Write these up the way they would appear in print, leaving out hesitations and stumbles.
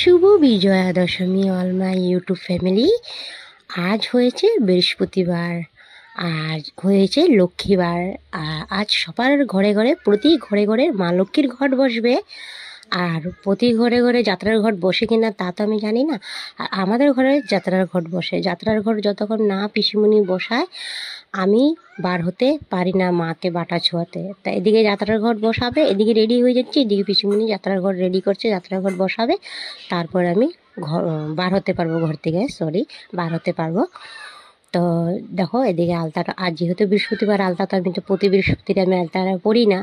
Shubho Vijaya Dashami all my YouTube family. আজ হয়েছে বৃহস্পতিবার, আজ হয়েছে লক্ষ্মীবার। আজ সবার ঘরে ঘরে, প্রতি ঘরে ঘরে মা লক্ষ্মীর ঘট বসবে। আর প্রতি ঘরে ঘরে যাত্রার ঘট বসে কিনা তা তো আমি জানি না। আর আমাদের ঘরে যাত্রার ঘট বসে। যাত্রার ঘট যতক্ষণ না পিসিমণি বসায় আমি বার হতে পারি না মাকে বাটা ছোঁয়াতে। তা এদিকে যাত্রার ঘট বসাবে, এদিকে রেডি হয়ে যাচ্ছে, এদিকে পিসিমণি যাত্রার ঘট রেডি করছে, যাত্রার ঘট বসাবে, তারপর আমি বার হতে পারবো ঘর থেকে, বার হতে পারবো। তো দেখো এদিকে আলতাটা, আজ যেহেতু বৃহস্পতিবার, আলতা তো আমি তো প্রতি বৃহস্পতিবার আমি আলতাটা পড়ি না,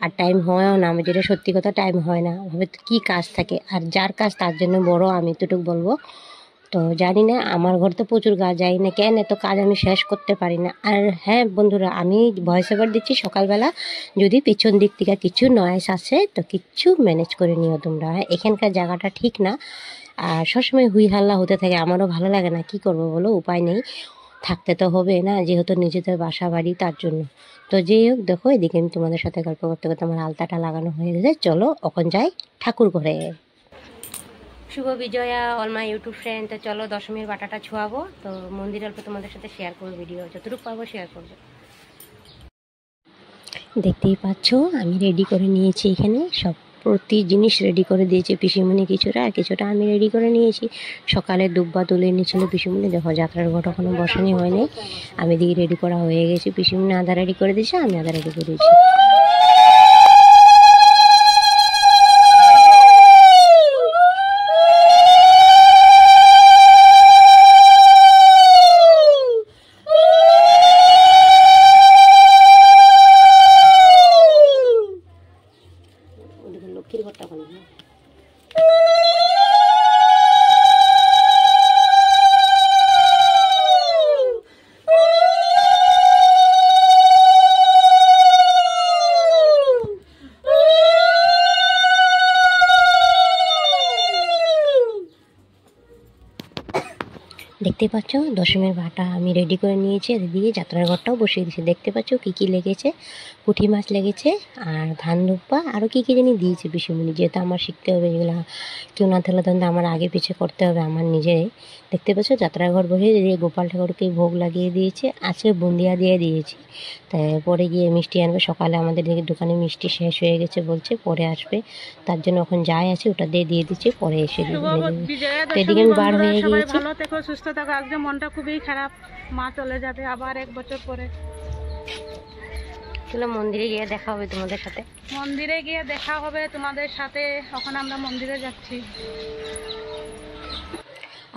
আর টাইম হয়ও না। আমি যেটা সত্যি কথা, টাইম হয় না, ভাবে কী কাজ থাকে, আর যার কাজ তার জন্য বড়, আমি এতটুকু বলবো। তো জানি না, আমার ঘর তো প্রচুর কাজ, জানি না কেন এত কাজ আমি শেষ করতে পারি না। আর হ্যাঁ বন্ধুরা, আমি ভয়েস ওভার দিচ্ছি সকালবেলা, যদি পিছন দিক থেকে কিছু নয়েস আসে তো কিচ্ছু ম্যানেজ করে নিও তোমরা। এখানকার জায়গাটা ঠিক না, আর সবসময় হুই হাল্লা হতে থাকে, আমারও ভালো লাগে না। কি করব বলো, উপায় নেই, থাকতে তো হবে না, যেহেতু নিজেদের বাসা বাড়ি, তার জন্য। তো যেই হোক, দেখো এদিকে আমি তোমাদের সাথে গল্প করতে করতে আমার আলতাটা লাগানো হয়ে গেছে। চলো এখন যাই ঠাকুর ঘরে। শুভ বিজয়া অল মাই ইউটিউব ফ্রেন্ড। তো চলো দশমীর বাটাটা ছোঁয়াবো, তো মন্দির অল্প তোমাদের সাথে শেয়ার করবো, ভিডিও যতটুকু পারবো শেয়ার করবো। দেখতেই পাচ্ছ আমি রেডি করে নিয়েছি, এখানে সব প্রতি জিনিস রেডি করে দিয়েছে পিসিমণি, কিছুটা আর কিছুটা আমি রেডি করে নিয়েছি। সকালে দুব্বা তুলে নিয়েছিল পিসিমণি, দেখো যাত্রার ঘট এখনো বসানি হয়নি, আমি দিকে রেডি করা হয়ে গেছি। পিসিমণি আধা রেডি করে দিয়েছে, আমি আধা রেডি করে দিয়েছি। লক্ষ্মীর ঘরটা বন্ধ। দেখতে পাচ্ছ দশমীর বাটা আমি রেডি করে নিয়েছি, আর এদিকে যাত্রার ঘরটাও বসিয়ে দিয়েছি। দেখতে পাচ্ছ কী কী লেগেছে, পুঁটি মাছ লেগেছে, আর ধান দুব্বা, আরও কী কী জানি দিয়েছে পিসিমণি, যেহেতু আমার শিখতে হবে এগুলো, কেউ না থাকলে তখন আমার আগে পিছিয়ে করতে হবে আমার নিজেরই। দেখতে পাচ্ছ যাত্রার ঘর বসিয়ে দিয়ে গোপাল ঠাকুরকে ভোগ লাগিয়ে দিয়েছে, আজকে বুন্দিয়া দিয়ে দিয়েছি। তাই পরে গিয়ে মিষ্টি আনবে, সকালে আমাদের দিকে দোকানে মিষ্টি শেষ হয়ে গেছে বলছে, পরে আসবে, তার জন্য এখন যাই আছে ওটা দিয়ে দিচ্ছি, পরে এসে এদিকে আমি বার হয়ে গিয়েছি। ভালো থেকো, সুস্থ থাকো। আজকে মনটা খুবই খারাপ, মা চলে যাবে আবার 1 বছর পরে। চলো মন্দিরে গিয়ে দেখা হবে তোমাদের সাথে। মন্দিরে গিয়ে দেখা হবে তোমাদের সাথে, এখন আমরা মন্দিরে যাচ্ছি।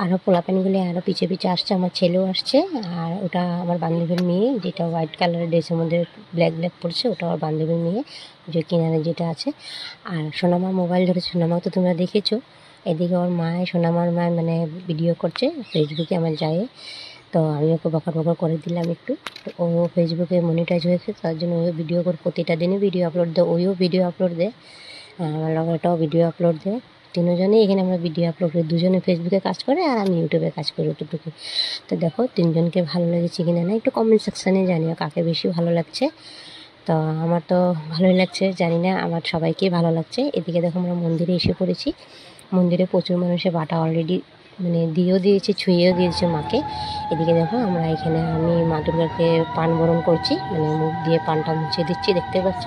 আরও পোলাপানিগুলি আরও পিছিয়ে পিছিয়ে আসছে, আমার ছেলেও আসছে, আর ওটা আমার বান্ধবীর মেয়ে, যেটা হোয়াইট কালারের ড্রেসের মধ্যে ব্ল্যাক ব্ল্যাক পড়ছে, ওটা আমার বান্ধবীর মেয়ে, যে কিনারে যেটা আছে। আর সোনামা মোবাইল ধরেছে, সোনামা তো তোমরা দেখেছো। এদিকে ওর মায়, সোনামার মায় মানে ভিডিও করছে ফেসবুকে আমার যায়, তো আমি ওকে বকর বকর করে দিলাম একটু। ও ফেসবুকে মনিটাইজ হয়েছে, তার জন্য ওই ভিডিও করে প্রতিটা দিনই ভিডিও আপলোড দেয়, ওইও ভিডিও আপলোড দেয়, আমার লগরটাও ভিডিও আপলোড দেয়। তিনজনেই এখানে আমরা ভিডিও আপলোড করি, দুজনে ফেসবুকে কাজ করে আর আমি ইউটিউবে কাজ করি ওটুকু। তো দেখো তিনজনকে ভালো লেগেছে কিনা না একটু কমেন্ট সেকশানে জানিও কাকে বেশি ভালো লাগছে। তো আমার তো ভালোই লাগছে, জানি না আমার সবাইকেই ভালো লাগছে। এদিকে দেখো আমরা মন্দিরে এসে পড়েছি, মন্দিরে প্রচুর মানুষের বাটা অলরেডি মানে দিয়েও দিয়েছে, ছুঁয়েও দিয়েছে মাকে। এদিকে দেখো আমরা এখানে, আমি মা দুর্গাকে পান বরণ করছি, মানে মুখ দিয়ে পানটা মুছে দিচ্ছি, দেখতে পাচ্ছ।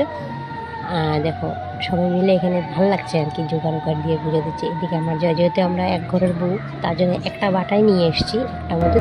দেখো সবাই মিলে এখানে ভালো লাগছে আর কি, জোগাড় উগাড় দিয়ে পুজো দিচ্ছে। এদিকে আমার যেহেতু আমরা এক ঘরের বউ, তার জন্য একটা বাটাই নিয়ে এসেছি, একটা মধ্যে।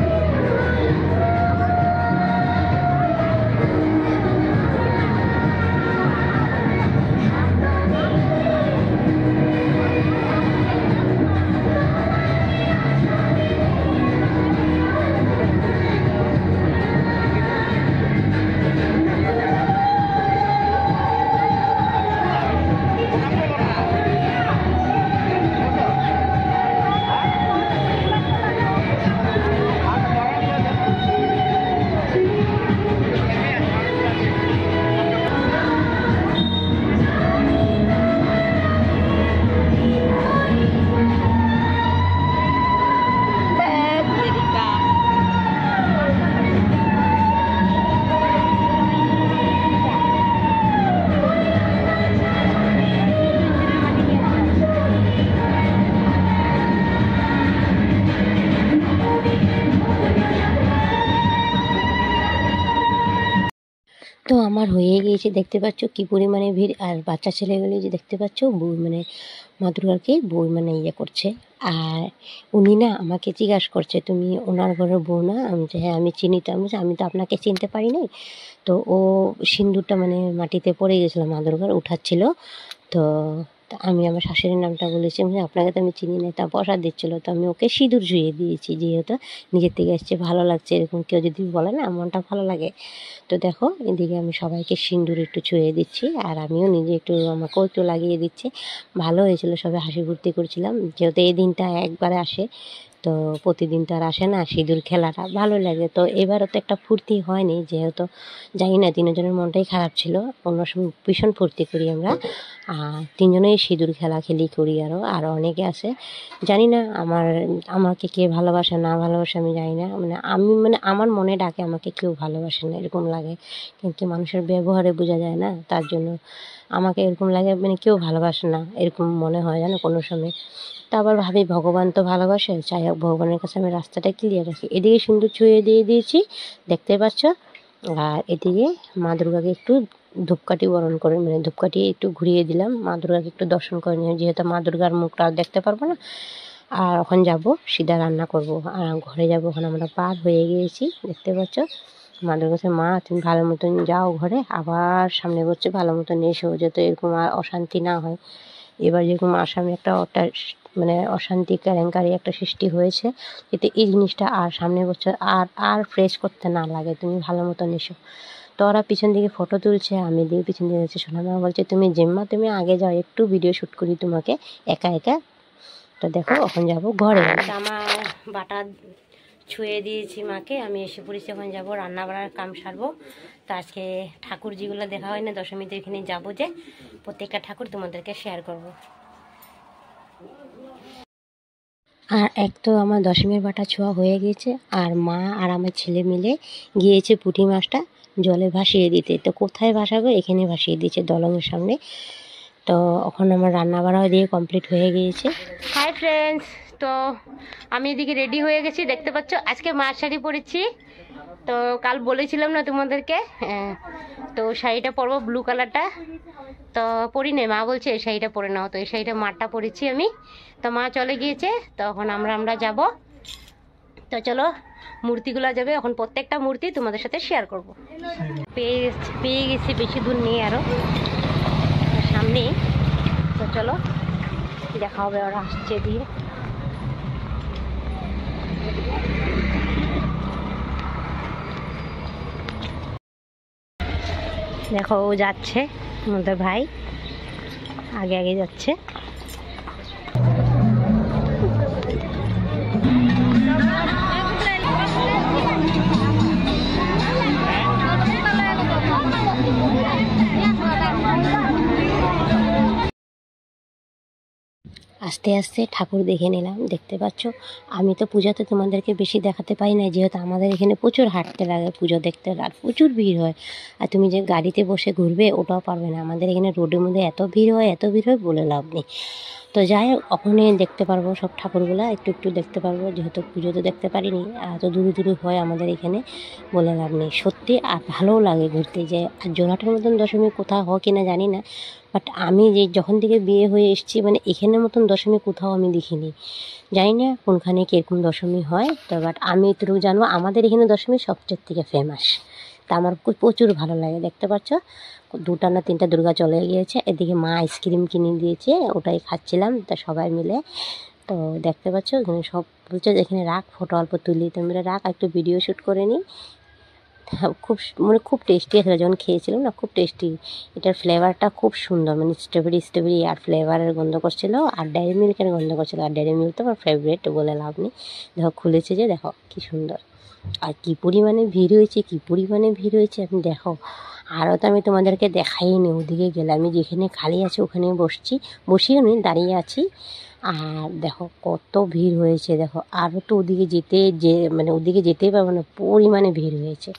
তো আমার হয়ে গিয়েছে, দেখতে পাচ্ছ কি পরিমাণে ভিড়। আর বাচ্চা ছেলেগুলি যে দেখতে পাচ্ছ মানে মা দুর্গাকে মানে ইয়ে করছে। আর উনি না আমাকে জিজ্ঞাসা করছে, তুমি ওনার ঘরের বউ না? আমি যে হ্যাঁ আমি চিনি। তো আমি তো আপনাকে চিনতে পারি নাই। তো ও সিঁদুরটা মানে মাটিতে পড়ে গেছিলো, মা দুর্গার উঠাচ্ছিল। তো আমি আমার শাশুড়ির নামটা বলেছি, আপনাকে তো আমি চিনি না। তা প্রসাদ দিচ্ছিলো, তো আমি ওকে সিঁদুর জুড়িয়ে দিয়েছি, যেহেতু নিজের থেকে এসছে, ভালো লাগছে। এরকম কেউ যদি বলে না, মনটা ভালো লাগে। তো দেখো এদিকে আমি সবাইকে সিঁদুর একটু ছুঁয়ে দিচ্ছি, আর আমিও নিজে একটু, আমাকেও একটু লাগিয়ে দিচ্ছি। ভালো হয়েছিল, সবাই হাসি ফুর্তি করছিলাম, যেহেতু এই দিনটা একবারে আসে। তো প্রতিদিন তো আর আসে না, সিঁদুর খেলাটা ভালো লাগে। তো এবারও তো একটা ফুর্তি হয়নি, যেহেতু জানি না, তিনজনের মনটাই খারাপ ছিল। অন্য সময় ভীষণ ফুর্তি করি আমরা, তিনজনেই সিঁদুর খেলাখেলি করি। আরও অনেকে আছে, জানি না আমাকে কে ভালোবাসে না ভালোবাসে আমি জানি না। মানে আমার মনে ডাকে আমাকে কেউ ভালোবাসে না এরকম লাগে, কিন্তু মানুষের ব্যবহারে বোঝা যায় না। তার জন্য আমাকে এরকম লাগে, মানে কেউ ভালোবাসে না এরকম মনে হয়, জানো কোনো সময়। তা আবার ভাবি ভগবান তো ভালোবাসে, যাই হোক ভগবানের কাছে আমি রাস্তাটা ক্লিয়ার রাখি। এদিকে সিঁদুর ছুঁয়ে দিয়ে দিয়েছি, দেখতে পাচ্ছ। আর এদিকে মা দুর্গাকে একটু ধূপকাঠি বরণ করে, মানে ধূপকাঠি একটু ঘুরিয়ে দিলাম, মা দুর্গাকে একটু দর্শন করে নিলাম, যেহেতু মা দুর্গার মুখটা দেখতে পারবো না। আর ওখানে যাব, সিধা রান্না করব, আর ঘরে যাব। ওখানে আমরা পার হয়ে গিয়েছি, দেখতে পাচ্ছ। মা দুর্গা বলছে, মা তুমি ভালো মতন যাও ঘরে, আবার সামনে বলছে ভালো মতন এসো, যাতে এরকম আর অশান্তি না হয়। এবার যেরকম আসামে একটা মানে অশান্তি কেলেঙ্কারি একটা সৃষ্টি হয়েছে, যাতে এই জিনিসটা আর সামনে বছর আর ফ্রেশ করতে না লাগে, তুমি ভালো মতন এসো। তো ওরা পিছন দিকে ফটো তুলছে, আমি দিয়ে পিছন দিকে যাচ্ছি। সোনামা বলছে, তুমি জিম্মা তুমি আগে যাও, একটু ভিডিও শ্যুট করি তোমাকে একা একা। তো দেখো এখন যাব ঘরে। আমার বাটা ছুঁয়ে দিয়েছি মাকে, আমি এসে পড়েছি, এখন যাবো রান্না বাড়ার কাম সারবো। তো আজকে ঠাকুর যেগুলো দেখা হয় না দশমীতে, এখানে যাবো, যে প্রত্যেকটা ঠাকুর তোমাদেরকে শেয়ার করব। আর এক তো আমার দশমীর বাটা ছোঁয়া হয়ে গিয়েছে, আর মা আর আমার ছেলে মিলে গিয়েছে পুঁটি মাছটা জলে ভাসিয়ে দিতে। তো কোথায় ভাসাবো, এখানে ভাসিয়ে দিয়েছে দলঙের সামনে। তো এখন আমার রান্না বাড়াও দিয়ে কমপ্লিট হয়ে গিয়েছে। হাই ফ্রেন্ডস, তো আমি এদিকে রেডি হয়ে গেছি, দেখতে পাচ্ছ। আজকে মার শাড়ি পরেছি, তো কাল বলেছিলাম না তোমাদেরকে, তো শাড়িটা পরবো ব্লু কালারটা। তো পরি নেই, মা বলছে এই শাড়িটা পরে নাও, তো এই শাড়িটা মারটা পরেছি আমি। তো মা চলে গিয়েছে, তখন আমরা যাব। তো চলো মূর্তিগুলো যাবে, এখন প্রত্যেকটা মূর্তি তোমাদের সাথে শেয়ার করব। পেয়ে গেছি, বেশি দূর নেই, আরও সামনেই। তো চলো দেখা হবে, ওরা আসছে দিয়ে। দেখো ও যাচ্ছে, আমাদের ভাই আগে আগে যাচ্ছে। আস্তে আস্তে ঠাকুর দেখে নিলাম, দেখতে পাচ্ছ। আমি তো পূজাতে তোমাদেরকে বেশি দেখাতে পাই না, যেহেতু আমাদের এখানে প্রচুর হাঁটতে লাগে পুজো দেখতে, আর প্রচুর ভিড় হয়। আর তুমি যে গাড়িতে বসে ঘুরবে ওটাও পারবে না, আমাদের এখানে রোডের মধ্যে এত ভিড় হয়, এত ভিড় হয় বলে লাভ নেই। তো যাই হোক, ওখানে দেখতে পারবো সব ঠাকুরগুলা, একটু একটু দেখতে পারবো, যেহেতু পুজো তো দেখতে পারিনি। এত দূরে দূরে হয় আমাদের এখানে, বলে লাভ নেই সত্যি। আর ভালোও লাগে ঘুরতে, যে আর জোড়াটার মতন দশমী কোথাও হয় কিনা জানি না, বাট আমি যে যখন থেকে বিয়ে হয়ে এসেছি, মানে এখানের মতন দশমী কোথাও আমি দেখিনি। জানি না কোনখানে কীরকম দশমী হয়, তো বাট আমি এটুকু জানবো আমাদের এখানে দশমী সবচেয়ে থেকে ফেমাস। তা আমার প্রচুর ভালো লাগে। দেখতে পাচ্ছ 2টা না 3টা দুর্গা চলে গিয়েছে। এদিকে মা আইসক্রিম কিনে দিয়েছে, ওটাই খাচ্ছিলাম তা সবাই মিলে। তো দেখতে পাচ্ছ এখানে সব বলছে এখানে রাখ, ফটো অল্প তুলি, তো আমরা রাখ একটু ভিডিও শ্যুট করে নিই। খুব টেস্টি আছে, যখন খেয়েছিলাম না খুব টেস্টি। এটার ফ্লেভারটা খুব সুন্দর, মানে স্ট্রবেরি আর ফ্লেভারের গন্ধ করছিল, আর ডেয়ারি মিল্কের গন্ধ করছিল। আর ডেয়ারি মিল্ক তো আমার ফেভারিট, বলে লাভ নেই। দেখো খুলেছে যে, দেখো কি সুন্দর, আর কী পরিমাণে ভিড় হয়েছে আপনি দেখো। আরও তো আমি তোমাদেরকে দেখাইনি, ওদিকে গেলে আমি যেখানে খালি আছে ওখানে বসিও নি, দাঁড়িয়ে আছি। আর দেখো কত ভিড় হয়েছে, দেখো আরও তো ওদিকে মানে ওদিকে যেতেই পারবো না, পরিমাণে ভিড় হয়েছে।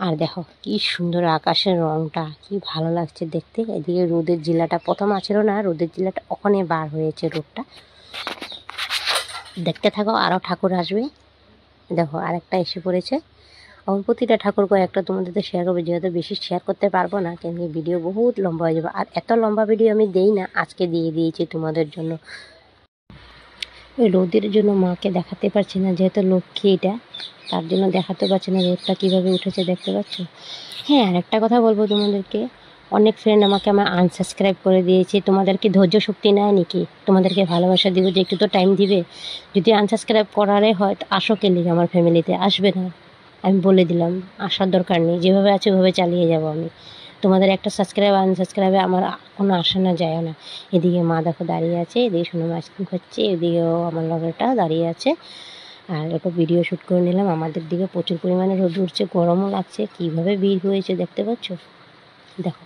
আর দেখো কি সুন্দর আকাশের রঙটা, কি ভালো লাগছে দেখতে। এদিকে রোদের জিলাটা প্রথম আছিল না, রোদের জিলাটা ওখানে বার হয়েছে রোদটা। দেখতে থাকো, আরও ঠাকুর আসবে। দেখো আরেকটা এসে পড়েছে, এবং প্রতিটা ঠাকুর কয়েকটা তোমাদের তো শেয়ার করবো, যেহেতু বেশি শেয়ার করতে পারবো না, কেন ভিডিও বহুত লম্বা হয়ে যাবে। আর এত লম্বা ভিডিও আমি দেই না, আজকে দিয়ে দিয়েছি তোমাদের জন্য। ওই রোদের জন্য মাকে দেখাতে পারছি না, যেহেতু লক্ষ্মী এটা, তার জন্য দেখাতে পারছি না রোদটা কীভাবে উঠেছে, দেখতে পাচ্ছ। হ্যাঁ, আর একটা কথা বলবো তোমাদেরকে, অনেক ফ্রেন্ড আমাকে আনসাবস্ক্রাইব করে দিয়েছে। তোমাদেরকে ধৈর্য শক্তি নেয় নাকি? তোমাদেরকে ভালোবাসা দিব যে একটু তো টাইম দিবে। যদি আনসাবস্ক্রাইব করারে হয় তো আসো কেলি আমার ফ্যামিলিতে, আসবে না আমি বলে দিলাম, আসার দরকার নেই, যেভাবে আছে ওভাবে চালিয়ে যাব আমি। তোমাদের একটা সাবস্ক্রাইব আনসাবস্ক্রাইবে আমার কোনো আসা না যায় না। এদিকে মা দেখো দাঁড়িয়ে আছে, এদিকে সোনাম আইসক্রিম খাচ্ছে, এদিকেও আমার লগেরটা দাঁড়িয়ে আছে। আর একটা ভিডিও শ্যুট করে নিলাম। আমাদের দিকে প্রচুর পরিমাণে রোদ উঠছে, গরমও লাগছে, কীভাবে ভিড় হয়েছে দেখতে পাচ্ছ। দেখো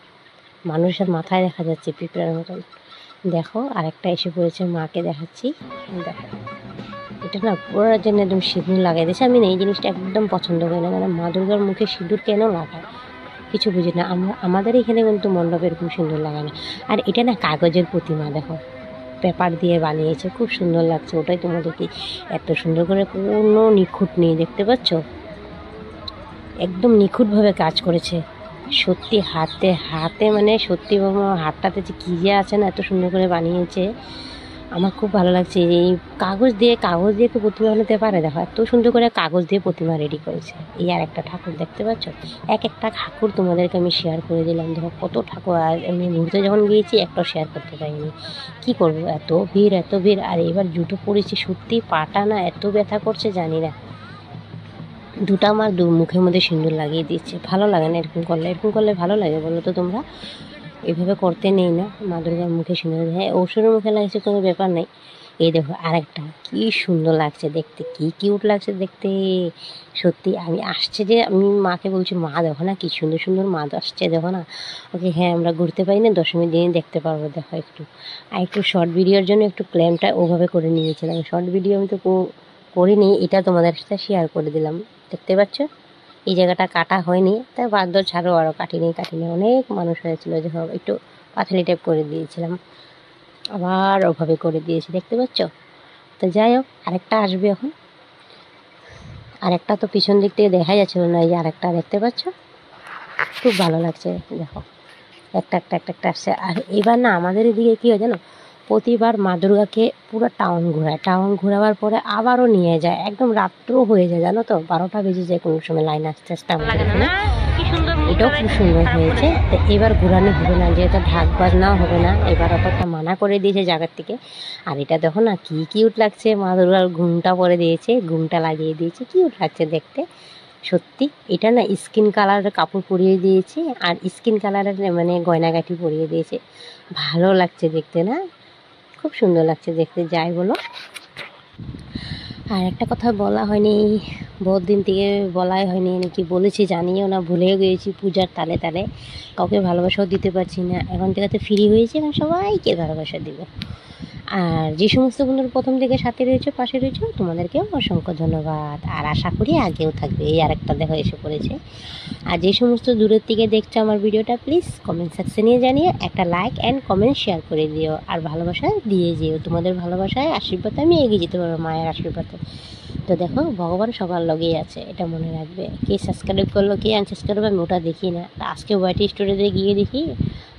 মানুষের মাথায় দেখা যাচ্ছে পিঁপড়ার মতন। দেখো আরেকটা এসে পড়েছে, মাকে দেখাচ্ছি। দেখো এটা না পুরোর জন্য একদম সিঁদুর লাগাই দিয়েছে। আমি না এই জিনিসটা একদম পছন্দ করি না, মানে মা দুর্গার মুখে সিঁদুর কেন লাগায় কিছু বুঝি না। আমাদের এখানে কিন্তু মণ্ডপে এরকম সিঁদুর লাগায় না। আর এটা না কাগজের প্রতিমা, দেখো পেপার দিয়ে বানিয়েছে, খুব সুন্দর লাগছে। ওটাই তোমাদেরকে এত সুন্দর করে, কোনো নিখুঁত নেই, দেখতে পাচ্ছ একদম নিখুঁতভাবে কাজ করেছে। সত্যি হাতে হাতে মানে সত্যি হাতটাতে যে কী যে আছে না, এত সুন্দর করে বানিয়েছে, আমার খুব ভালো লাগছে। এই কাগজ দিয়ে তো প্রতিমা বানাতে পারে, দেখো এত সুন্দর করে কাগজ দিয়ে প্রতিমা রেডি করেছে। এই আর একটা ঠাকুর দেখতে পাচ্ছ, এক একটা ঠাকুর তোমাদেরকে আমি শেয়ার করে দিলাম। দেখো কত ঠাকুর, আর আমি ঘুরতে যখন গিয়েছি একটা শেয়ার করতে পারিনি, কি করব, এত ভিড় এত ভিড়। আর এবার জুতো পড়েছি, সত্যি পাটা না এত ব্যথা করছে জানি না। দুটা আমার মুখের মধ্যে সিঁদুর লাগিয়ে দিচ্ছে, ভালো লাগে না এরকম করলে। এরকম করলে ভালো লাগে বলো তো তোমরা? এভাবে করতে নেই না। মা দুর্গার মুখে সিঁদুর, হ্যাঁ অসুরের মুখে লাগছে কোনো ব্যাপার নেই। এই দেখো আরেকটা, কি সুন্দর লাগছে দেখতে, কি কিউট লাগছে দেখতে। সত্যি আমি আসছে যে আমি মাকে বলছি, মা দেখো না কি সুন্দর সুন্দর মা আসছে, দেখো না। ওকে হ্যাঁ, আমরা ঘুরতে পারি না, দশমীর দিনে দেখতে পারবো। দেখো একটু আর একটু শর্ট ভিডিওর জন্য একটু ক্লেমটা ওভাবে করে নিয়েছিলাম। শর্ট ভিডিও আমি তো করিনি, এটা তোমাদের সাথে শেয়ার করে দিলাম। দেখতে পাচ্ছ এই জায়গাটা কাটা হয়নি, তাই বাধ্য ছাড়ো, আরও কাটিনি। অনেক মানুষ হয়েছিল, যে একটু পাথালি টাইপ করে দিয়েছিলাম, আবার ওভাবে করে দিয়েছি, দেখতে পাচ্ছ। তো যাই হোক, আরেকটা আসবে এখন। আরেকটা তো পিছন দিক থেকে দেখা যাচ্ছিল না, এই যে আরেকটা দেখতে পাচ্ছ, খুব ভালো লাগছে। দেখো একটা আসছে। আর এবার না আমাদের এদিকে কী হয় জানো, প্রতিবার মা দুর্গাকে পুরো টাউন ঘোরাবার পরে আবারও নিয়ে যায়, একদম রাত্র হয়ে যায় জানো তো, 12টা বেজে যায় কোনো সময় লাইন আসতে আসতে আমাদের এখানে। এটাও খুব সুন্দর হয়েছে। তো এবার ঘোরানো হবে না, যেহেতু ঢাক বাজনাও হবে না, এবার অতটা মানা করে দিয়েছে জায়গার থেকে। আর এটা দেখো না কি কিউট লাগছে, মা দুর্গার ঘুমটা পরে দিয়েছে, ঘুমটা লাগিয়ে দিয়েছে, কিউট লাগছে দেখতে। সত্যি এটা না স্কিন কালারের কাপড় পরিয়ে দিয়েছে, আর স্কিন কালারের মানে গয়নাগাটি পরিয়ে দিয়েছে, ভালো লাগছে দেখতে না, খুব সুন্দর লাগছে দেখতে, যাই বলো। আর একটা কথা বলা হয়নি, বহুত দিন থেকে বলাই হয়নি, নাকি বলেছি জানিও না, ভুলেও গিয়েছি পূজার তালে তালে। কাউকে ভালোবাসাও দিতে পারছি না, এখন থেকে তো ফ্রি হয়েছে, এখন সবাইকে ভালোবাসা দিব। আর যে সমস্ত বন্ধুরা প্রথম থেকে সাথে রয়েছে, পাশে রয়েছে, তোমাদেরকেও অসংখ্য ধন্যবাদ। আর আশা করি আগেও থাকবে। এই আরেকটা দেখো এসে পড়েছে। আর যে সমস্ত দূরের থেকে দেখছো আমার ভিডিওটা, প্লিজ কমেন্ট সেকশনে জানিয়ে একটা লাইক অ্যান্ড কমেন্ট শেয়ার করে দিও, আর ভালোবাসা দিয়ে যেও। তোমাদের ভালোবাসায় আশীর্বাদ আমি এগিয়ে যেতে পারবো, মায়ের আশীর্বাদে। তো দেখো ভগবান সবার লগেই আছে, এটা মনে রাখবে। কে সাবস্ক্রাইব করলো, কে আনসাবস্ক্রাইব, আমি ওটা দেখি না। আজকে ওয়াইটি স্টোরিতে গিয়ে দেখি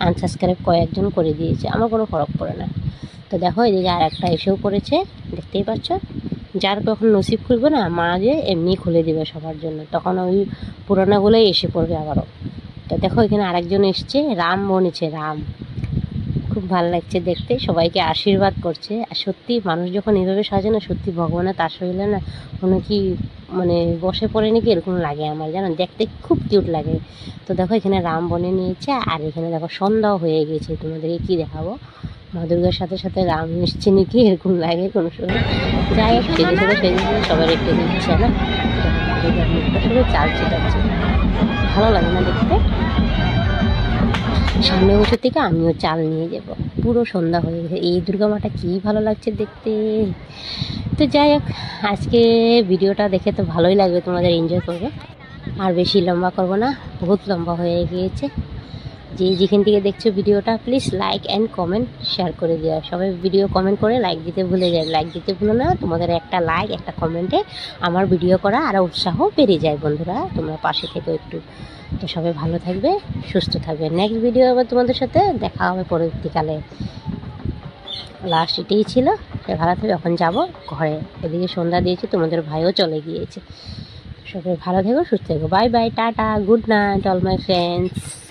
আনসাবস্ক্রাইব কয়েকজন করে দিয়েছে, আমার কোনো ফরক পড়ে না। তো দেখো এদিকে আর একটা এসেও পড়েছে, দেখতেই পাচ্ছ। যার কখন নসিব খুলবে না, মা যে এমনি খুলে দেবে সবার জন্য, তখন ওই পুরানোগুলোই এসে পড়বে আবারও। তো দেখো এখানে আরেকজন এসছে, রাম বনেছে, রাম, খুব ভালো লাগছে দেখতে, সবাইকে আশীর্বাদ করছে। আর সত্যি মানুষ যখন এইভাবে সাজে না, সত্যি ভগবানের তার শরীরে না কোনো কি মানে বসে পড়ে নাকি এরকম লাগে আমার, জানো, দেখতে খুব কিউট লাগে। তো দেখো এখানে রাম বনে নিয়েছে, আর এখানে দেখো সন্ধ্যাও হয়ে গেছে। তোমাদেরকে কি দেখাবো, মা দুর্গার সাথে সাথে রাম এসছে নাকি এরকম লাগে কোনো সময়। যাই হোক, সেজে সেজে সেজে সবার একটু দিচ্ছে না, মা দুর্গার মুখটা শুধু চাল ছিটাচ্ছে, ভালো লাগে না দেখতে। সামনে বছর থেকে আমিও চাল নিয়ে যাব। পুরো সন্ধ্যা হয়ে গেছে, এই দুর্গা মাটা কী ভালো লাগছে দেখতে। তো যাই হোক, আজকে ভিডিওটা দেখে তো ভালোই লাগবে, তোমাদের এনজয় করবে। আর বেশি লম্বা করব না, বহুত লম্বা হয়ে গিয়েছে। যে যেখান থেকে দেখছো ভিডিওটা please like and comment share করে দিও। সবাই ভিডিও কমেন্ট করে লাইক দিতে ভুলে যায়, লাইক দিতে ভুলো না। তোমাদের একটা লাইক একটা কমেন্টে আমার ভিডিও করা আরও উৎসাহ বেড়ে যায়। বন্ধুরা তোমরা পাশে থেকে একটু। তো সবাই ভালো থাকবে, সুস্থ থাকবে। নেক্সট ভিডিও আবার তোমাদের সাথে দেখা হবে পরবর্তীকালে। লাস্ট এটাই ছিল। ভালো থাকবে। এখন যাব ঘরে, এদিকে সন্ধ্যা দিয়েছি, তোমাদের ভাইও চলে গিয়েছে। সবাই ভালো থেকো, সুস্থ থেকো। Bye bye, tata, good night all my friends.